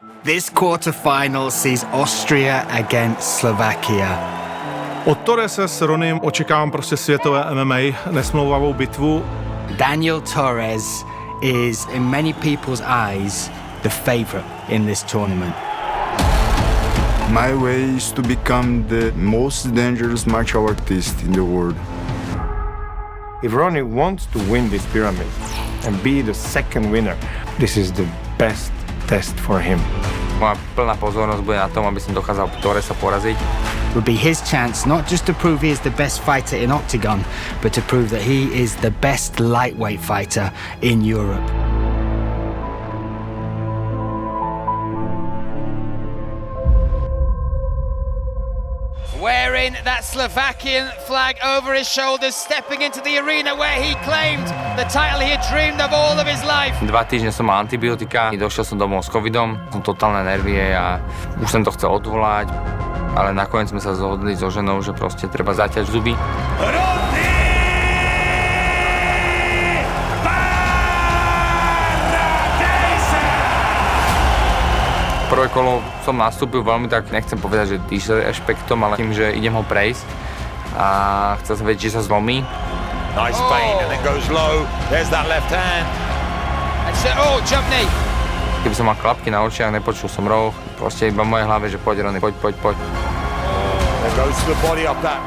This quarterfinal sees Austria against Slovakia. Od Torrese s Ronym očekávám prostě světové MMA, nesmlouvavou bitvu. Daniel Torres is, in many people's eyes, the favorite in this tournament. My way is to become the most dangerous martial artist in the world. If Ronnie wants to win this pyramid and be the second winner, this is the best test for him. Moja plná pozornosť bude na tom, aby som dokázal Torresa poraziť. Would be his chance not just to prove he is the best fighter in Octagon, but to prove that he is the best lightweight fighter in Europe. Wearing that Slovakian flag over his shoulders, stepping into the arena where he claimed the title he had dreamed of all of his life. 2 týždne som mal antibiotika, došiel som domov s covidom, som totálne nervie a už som to chcel odvolať, ale nakoniec sme sa zhodli so ženou, že proste treba zaťať zuby. Prvé kolo som nastúpil veľmi tak, nechcem povedať, že disrešpektom, ale tým, že idem ho prejsť a chcel som vedieť, či sa zlomí. Nice feint and then goes low. There's that left hand. Jump knee. Keby som mal klapky na očiach, nepočul som roh, proste iba v mojej hlave, že poď Ronny, poď. There goes to the body of that.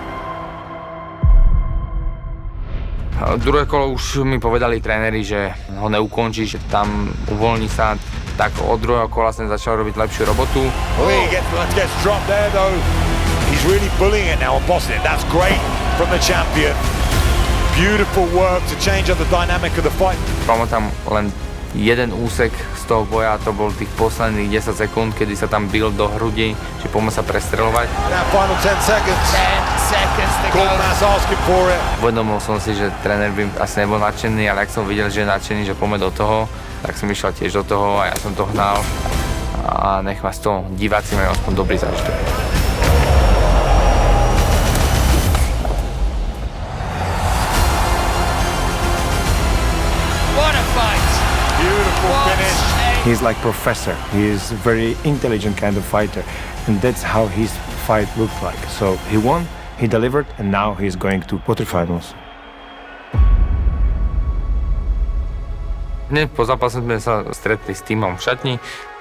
Druhé kolo už mi povedali tréneri, že ho neukončí, že tam uvoľní sa. Tak od druhého kola som začal robiť lepšiu robotu. He gets dropped there though. He's really bullying it now and bossing it. That's great from the champion. Beautiful work to change up the dynamic of the fight. Pamätám len jeden úsek z toho boja, to bol tých posledných 10 sekúnd, kedy sa tam bil do hrudi, že poďme sa prestreľovať. Now final 10 seconds. 10 seconds to go. Korkmaz asking for it. Uvedomil som si, že tréner by asi nebol nadšený, ale ak som videl, že je nadšený, že poďme do toho, tak som išiel tiež do toho a ja som to hnal a nech ma z toho diváci majú aspoň dobrý zážitok. What a fight! Beautiful finish. He's like professor. He is a very intelligent kind of fighter, and that's how his fight looked like. So he won, he delivered, and now he's going to quarterfinals. Hneď po zápase sme sa stretli s týmom v šatni.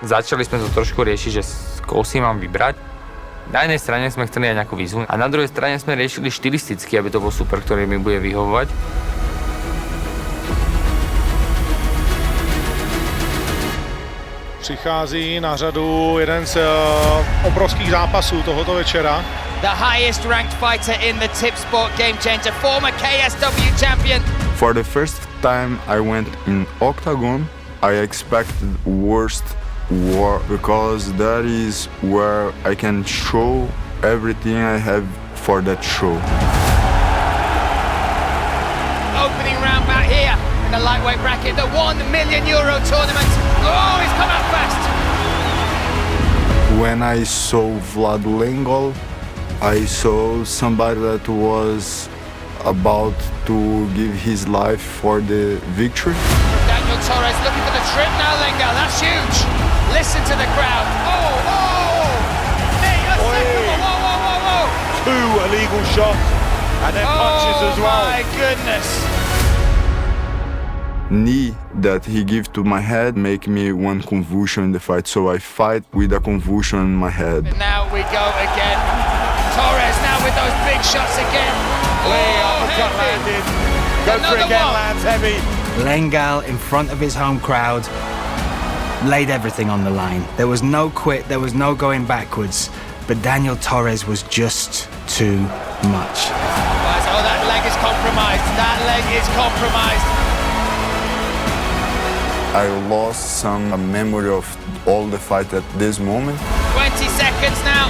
Začali sme to trošku riešiť, že koho si mám vybrať. Na jednej strane sme chceli aj nejakú výzvu a na druhej strane sme riešili štilisticky, aby to bol super, ktorý mi bude vyhovovať. Přichází na řadu jeden z obrovských zápasů tohoto večera. The highest ranked fighter in the Tip Sport Game Changer, former KSW champion. For the first time I went in Octagon, I expected worst war because that is where I can show everything I have for that show. Opening round back here in the lightweight bracket, the €1 million tournament. Oh, he's come out fast. When I saw Vlad Lengal, I saw somebody that was about to give his life for the victory. Daniel Torres looking for the trip now, Lengal. That's huge. Listen to the crowd. Hey, a second one. Whoa. 2 illegal shots and then punches as well. Oh my goodness. Knee that he gave to my head make me one convulsion in the fight, so I fight with a convulsion in my head. Now we go again. Torres now with those big shots again. Uppercut landed. Go for it again, lands heavy. Lengal, in front of his home crowd, laid everything on the line. There was no quit, there was no going backwards, but Daniel Torres was just too much. Oh, that leg is compromised. I lost some memory of all the fight at this moment. 20 seconds now.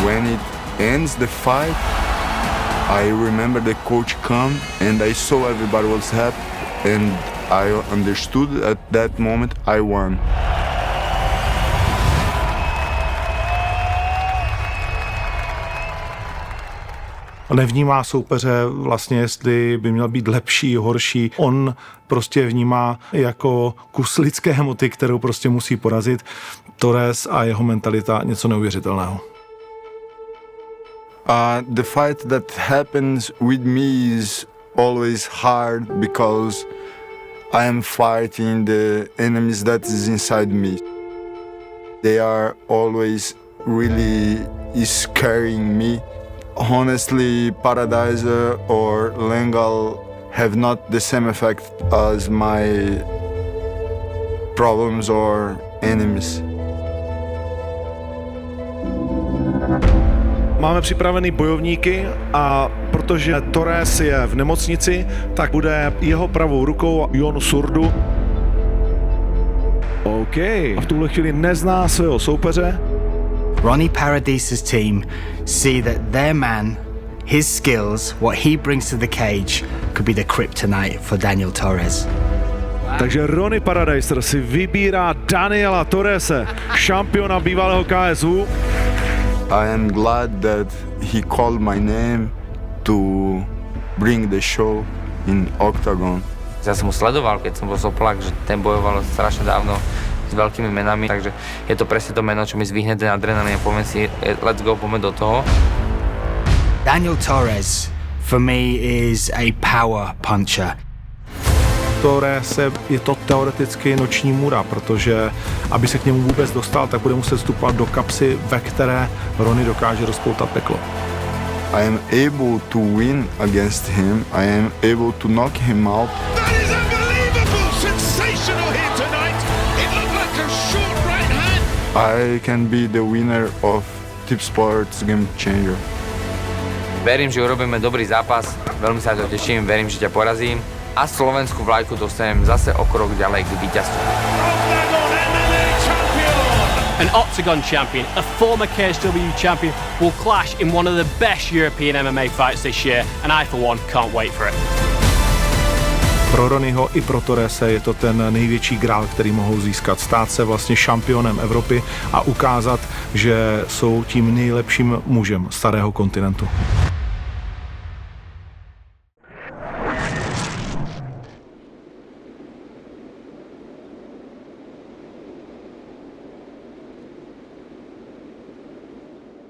When it ends the fight, I remember the coach come and I saw everybody was happy and I understood at that moment I won. nevnímá soupeře vlastně, jestli by měl být lepší, horší. On prostě vnímá jako kus lidské hmoty, kterou prostě musí porazit. Torres a jeho mentalita něco neuvěřitelného. The fight that happens with me is always hard because I am fighting the enemies that is inside me. They are always really scaring me. Honestly, Paradise or Lengal have not the same effect as my problems or enemies. Máme připravený bojovníky a protože Torres je v nemocnici, tak bude jeho pravou rukou Jon Surdu. OK. A v tuhle chvíli nezná svého soupeře. Ronnie Paradise's team see that their man, his skills, what he brings to the cage, could be the kryptonite for Daniel Torres. Takže Ronnie Paradiser si vybírá Daniela Torrese, šampiona bývalého KSU. I am glad that he called my name to bring the show in Octagon. Ja som ho sledoval, keď som bol Soplák, že ten bojoval strašne dávno s veľkými menami, takže je to presne to meno, čo mi zvihne ten adrenalín a poviem si, let's go, poďme do toho. Daniel Torres, for me, is a power puncher. Torres je to teoreticky noční můra, protože aby se k němu vůbec dostal, tak bude muset vstupovat do kapsy, ve které Ronnie dokáže rozpoutat peklo. I am able to win against him. I am able to knock him out. That is unbelievable! Sensational here tonight! It looked like a short right hand! I can be the winner of Tip Sports Game Changer. Verím, že urobíme dobrý zápas, veľmi sa to teším, verím, že ťa porazím a slovenskú vlajku dostanem zase o krok ďalej k víťazstvu. An Octagon champion, a former KSW champion, will clash in one of the best European MMA fights this year, and I for one can't wait for it. Pro Ronnieho i pro Torrese je to ten největší grál, který mohou získat. Stát se vlastně šampionem Evropy a ukázat, že jsou tím nejlepším mužem starého kontinentu.